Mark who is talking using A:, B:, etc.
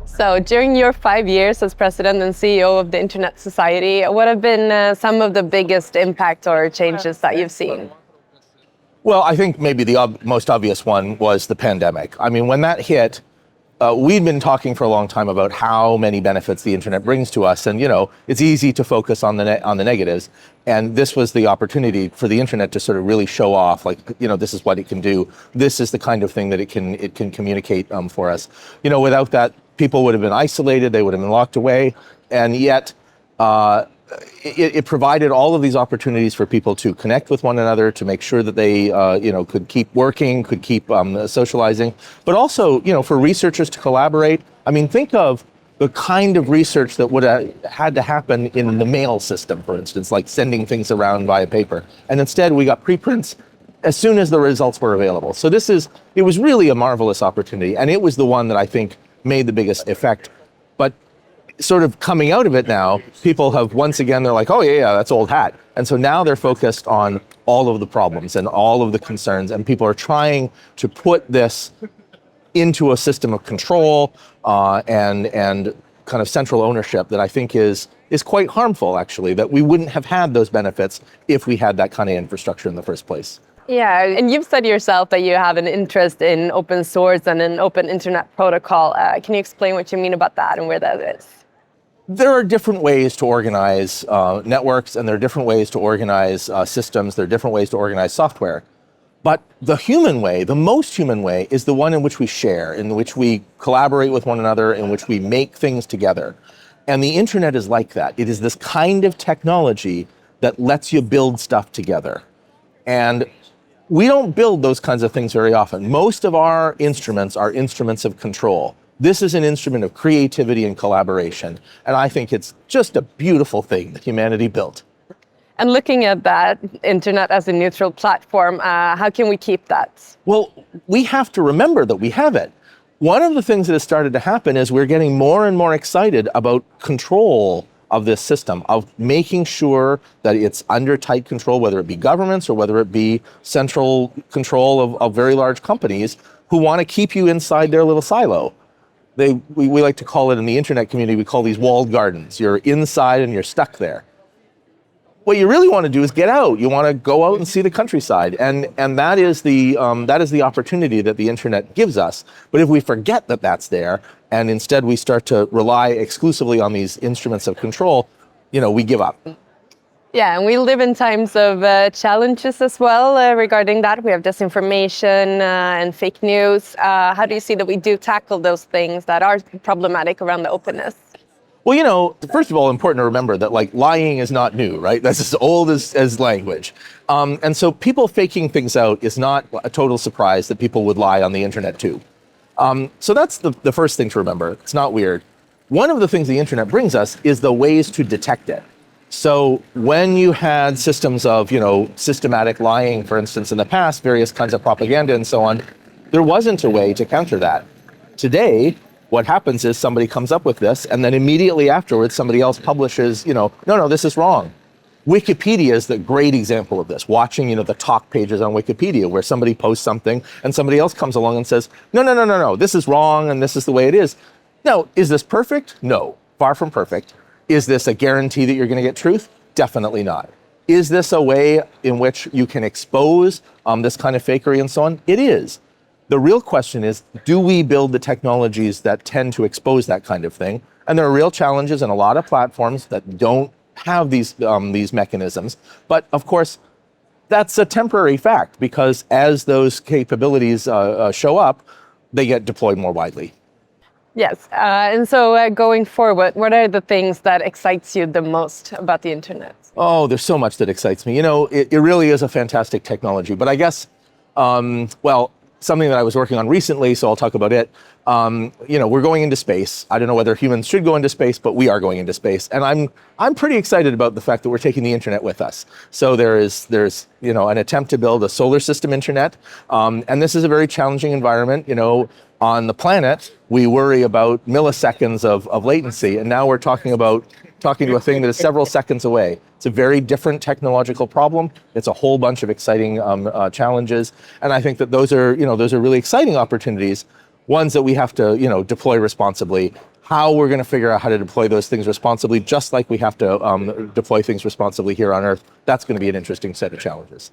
A: So during your 5 years as president and CEO of the Internet Society, what have been some of the biggest impacts or changes that you've seen?
B: Well, I think maybe the most obvious one was the pandemic. I mean, when that hit, we'd been talking for a long time about how many benefits the internet brings to us, and it's easy to focus on the negatives. And this was the opportunity for the internet to sort of really show off, like, this is what it can do. This is the kind of thing that it can communicate for us. Without that, people would have been isolated. They would have been locked away, and yet. It provided all of these opportunities for people to connect with one another, to make sure that they, could keep working, could keep socializing, but also, for researchers to collaborate. I mean, think of the kind of research that would have had to happen in the mail system, for instance, like sending things around via paper. And instead, we got preprints as soon as the results were available. So it was really a marvelous opportunity, and it was the one that I think made the biggest effect. But sort of coming out of it now, people have once again, they're like, oh yeah, that's old hat. And so now they're focused on all of the problems and all of the concerns, and people are trying to put this into a system of control and kind of central ownership that I think is quite harmful, actually, that we wouldn't have had those benefits if we had that kind of infrastructure in the first place.
A: Yeah, and you've said yourself that you have an interest in open source and an open internet protocol. Can you explain what you mean about that and where that is?
B: There are different ways to organize networks, and there are different ways to organize systems. There are different ways to organize software. But the human way, the most human way, is the one in which we share, in which we collaborate with one another, in which we make things together. And the internet is like that. It is this kind of technology that lets you build stuff together. And we don't build those kinds of things very often. Most of our instruments are instruments of control. This is an instrument of creativity and collaboration. And I think it's just a beautiful thing that humanity built.
A: And looking at that internet as a neutral platform, how can we keep that?
B: Well, we have to remember that we have it. One of the things that has started to happen is we're getting more and more excited about control of this system, of making sure that it's under tight control, whether it be governments or whether it be central control of very large companies who want to keep you inside their little silo. We like to call it, in the internet community, we call these walled gardens. You're inside and you're stuck there. What you really want to do is get out. You want to go out and see the countryside. And that is the opportunity that the internet gives us. But if we forget that that's there, and instead we start to rely exclusively on these instruments of control, we give up.
A: Yeah, and we live in times of challenges as well regarding that. We have disinformation and fake news. How do you see that we do tackle those things that are problematic around the openness?
B: Well, first of all, important to remember that lying is not new, right? That's as old as language. And so people faking things out is not a total surprise that people would lie on the internet too. So that's the first thing to remember. It's not weird. One of the things the internet brings us is the ways to detect it. So when you had systems of, systematic lying, for instance, in the past, various kinds of propaganda and so on, there wasn't a way to counter that. Today, what happens is somebody comes up with this, and then immediately afterwards, somebody else publishes, no, this is wrong. Wikipedia is the great example of this. Watching, the talk pages on Wikipedia where somebody posts something and somebody else comes along and says, no, this is wrong and this is the way it is. Now, is this perfect? No, far from perfect. Is this a guarantee that you're going to get truth? Definitely not. Is this a way in which you can expose this kind of fakery and so on? It is. The real question is, do we build the technologies that tend to expose that kind of thing? And there are real challenges in a lot of platforms that don't have these mechanisms. But of course, that's a temporary fact, because as those capabilities show up, they get deployed more widely.
A: Yes, and so going forward, what are the things that excites you the most about the internet?
B: Oh, there's so much that excites me. It really is a fantastic technology. But I guess, something that I was working on recently, so I'll talk about it. We're going into space. I don't know whether humans should go into space, but we are going into space. And I'm pretty excited about the fact that we're taking the internet with us. So there's an attempt to build a solar system internet. And this is a very challenging environment. On the planet, we worry about milliseconds of latency. And now we're talking to a thing that is several seconds away. It's a very different technological problem. It's a whole bunch of exciting challenges. And I think that those are really exciting opportunities. ones that we have to, deploy responsibly. How we're going to figure out how to deploy those things responsibly, just like we have to deploy things responsibly here on Earth, that's going to be an interesting set of challenges.